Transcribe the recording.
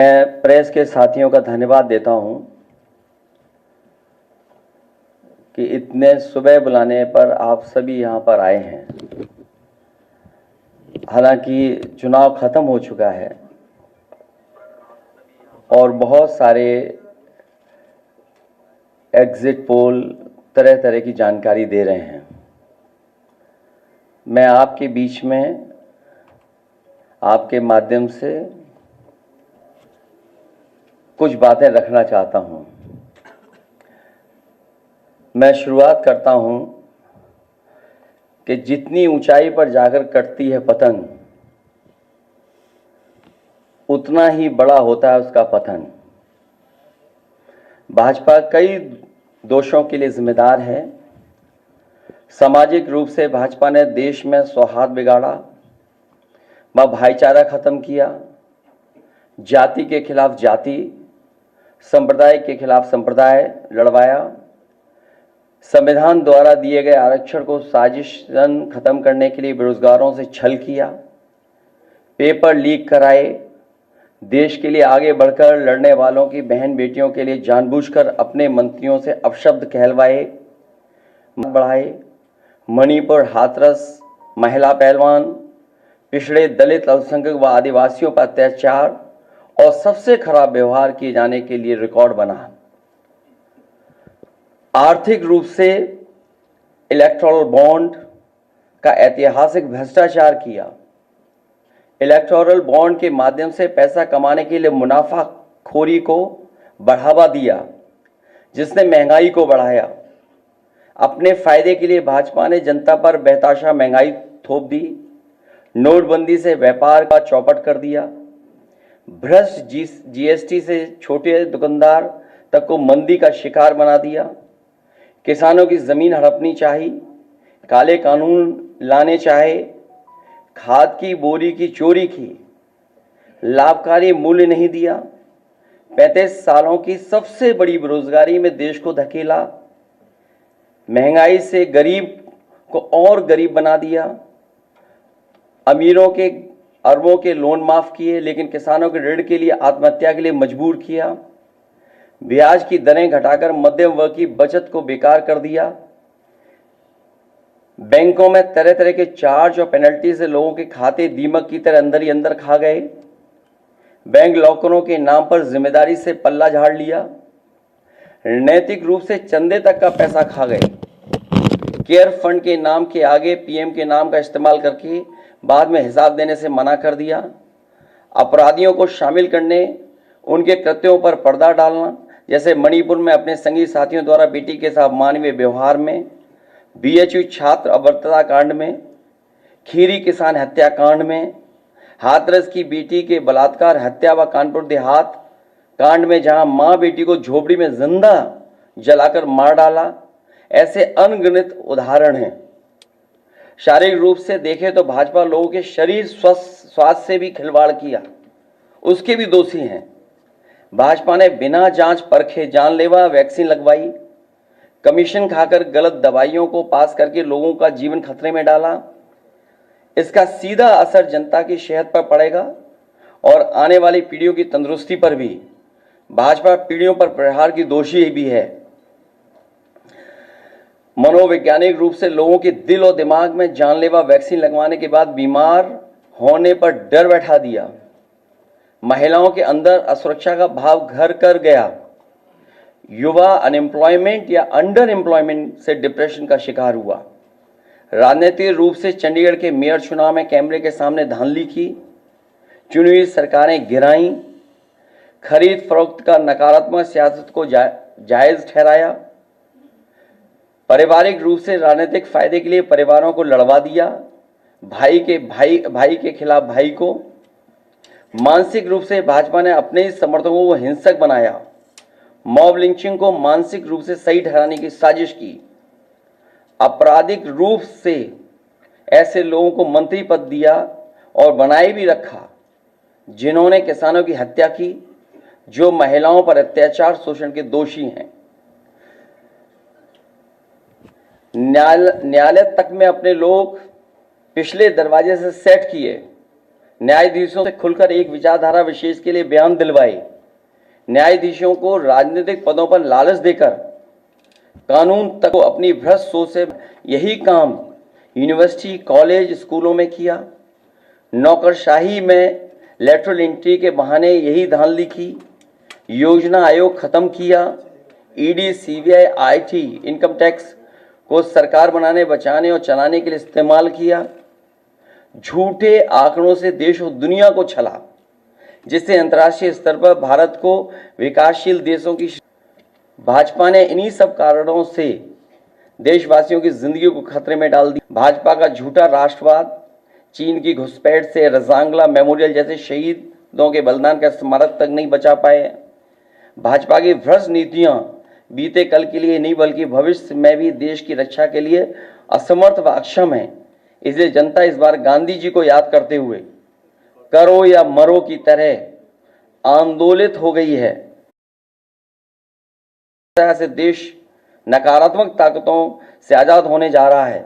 मैं प्रेस के साथियों का धन्यवाद देता हूं कि इतने सुबह बुलाने पर आप सभी यहां पर आए हैं। हालांकि चुनाव खत्म हो चुका है और बहुत सारे एग्जिट पोल तरह तरह की जानकारी दे रहे हैं। मैं आपके बीच में आपके माध्यम से कुछ बातें रखना चाहता हूं। मैं शुरुआत करता हूं कि जितनी ऊंचाई पर जाकर कटती है पतंग, उतना ही बड़ा होता है उसका पतन। भाजपा कई दोषों के लिए जिम्मेदार है। सामाजिक रूप से भाजपा ने देश में सौहार्द बिगाड़ा, भाईचारा खत्म किया, जाति के खिलाफ जाति, संप्रदाय के खिलाफ संप्रदाय लड़वाया, संविधान द्वारा दिए गए आरक्षण को साजिशन खत्म करने के लिए बेरोजगारों से छल किया, पेपर लीक कराए, देश के लिए आगे बढ़कर लड़ने वालों की बहन बेटियों के लिए जानबूझकर अपने मंत्रियों से अपशब्द कहलवाए, बढ़ाए, मणिपुर हाथरस, महिला पहलवान, पिछड़े दलित, अल्पसंख्यक व आदिवासियों पर अत्याचार और सबसे खराब व्यवहार किए जाने के लिए रिकॉर्ड बना। आर्थिक रूप से इलेक्टोरल बॉन्ड का ऐतिहासिक भ्रष्टाचार किया। इलेक्टोरल बॉन्ड के माध्यम से पैसा कमाने के लिए मुनाफाखोरी को बढ़ावा दिया, जिसने महंगाई को बढ़ाया। अपने फायदे के लिए भाजपा ने जनता पर बेतहाशा महंगाई थोप दी, नोटबंदी से व्यापार का चौपट कर दिया, भ्रष्ट जीएसटी से छोटे दुकानदार तक को मंदी का शिकार बना दिया, किसानों की जमीन हड़पनी चाहिए, काले कानून लाने चाहे, खाद की बोरी की चोरी की, लाभकारी मूल्य नहीं दिया, 35 सालों की सबसे बड़ी बेरोजगारी में देश को धकेला, महंगाई से गरीब को और गरीब बना दिया, अमीरों के अरबों के लोन माफ किए लेकिन किसानों के ऋण के लिए आत्महत्या के लिए मजबूर किया, ब्याज की दरें घटाकर मध्यम वर्ग की बचत को बेकार कर दिया, बैंकों में तरह तरह के चार्ज और पेनल्टी से लोगों के खाते दीमक की तरह अंदर ही अंदर खा गए, बैंक लॉकरों के नाम पर जिम्मेदारी से पल्ला झाड़ लिया, नैतिक रूप से चंदे तक का पैसा खा गए, केयर फंड के नाम के आगे पीएम के नाम का इस्तेमाल करके बाद में हिसाब देने से मना कर दिया, अपराधियों को शामिल करने, उनके कृत्यों पर पर्दा डालना, जैसे मणिपुर में अपने संगी साथियों द्वारा बेटी के साथ मानवीय व्यवहार में, बीएचयू छात्र अभद्रता कांड में, खीरी किसान हत्याकांड में, हाथरस की बेटी के बलात्कार हत्या व कानपुर देहात कांड में जहां मां बेटी को झोपड़ी में जिंदा जलाकर मार डाला। ऐसे अनगिनत उदाहरण हैं। शारीरिक रूप से देखें तो भाजपा लोगों के शरीर स्वास्थ्य से भी खिलवाड़ किया, उसके भी दोषी हैं। भाजपा ने बिना जांच परखे जानलेवा वैक्सीन लगवाई, कमीशन खाकर गलत दवाइयों को पास करके लोगों का जीवन खतरे में डाला। इसका सीधा असर जनता की सेहत पर पड़ेगा और आने वाली पीढ़ियों की तंदुरुस्ती पर भी। भाजपा पीढ़ियों पर प्रहार की दोषी भी है। मनोवैज्ञानिक रूप से लोगों के दिल और दिमाग में जानलेवा वैक्सीन लगवाने के बाद बीमार होने पर डर बैठा दिया, महिलाओं के अंदर असुरक्षा का भाव घर कर गया, युवा अनएम्प्लॉयमेंट या अंडर एम्प्लॉयमेंट से डिप्रेशन का शिकार हुआ। राजनीतिक रूप से चंडीगढ़ के मेयर चुनाव में कैमरे के सामने धांधली की, चुनी हुई सरकारें गिराई, खरीद फरोख्त का नकारात्मक सियासत को जायज ठहराया, पारिवारिक रूप से राजनीतिक फायदे के लिए परिवारों को लड़वा दिया, भाई के खिलाफ भाई को। मानसिक रूप से भाजपा ने अपने ही समर्थकों को हिंसक बनाया, मॉब लिंचिंग को मानसिक रूप से सही ठहराने की साजिश की, आपराधिक रूप से ऐसे लोगों को मंत्री पद दिया और बनाए भी रखा जिन्होंने किसानों की हत्या की, जो महिलाओं पर अत्याचार शोषण के दोषी हैं। न्यायालय तक में अपने लोग पिछले दरवाजे से सेट किए, न्यायाधीशों से खुलकर एक विचारधारा विशेष के लिए बयान दिलवाए, न्यायाधीशों को राजनीतिक पदों पर लालच देकर कानून तक को अपनी भ्रष्ट सोच से यही काम यूनिवर्सिटी, कॉलेज, स्कूलों में किया। नौकरशाही में लेटरल एंट्री के बहाने यही धांधली की। योजना आयोग खत्म किया। ED, CBI, IT, income tax को सरकार बनाने, बचाने और चलाने के लिए इस्तेमाल किया। झूठे आंकड़ों से देश और दुनिया को छला, जिससे अंतर्राष्ट्रीय स्तर पर भारत को विकासशील देशों की भाजपा ने इन्हीं सब कारणों से देशवासियों की जिंदगी को खतरे में डाल दी। भाजपा का झूठा राष्ट्रवाद, चीन की घुसपैठ से रजांगला मेमोरियल जैसे शहीदों के बलिदान का स्मारक तक नहीं बचा पाए। भाजपा की भ्रष्ट नीतियां बीते कल के लिए नहीं बल्कि भविष्य में भी देश की रक्षा के लिए असमर्थ व अक्षम है। इसलिए जनता इस बार गांधी जी को याद करते हुए करो या मरो की तरह आंदोलित हो गई है। से देश नकारात्मक ताकतों से आजाद होने जा रहा है।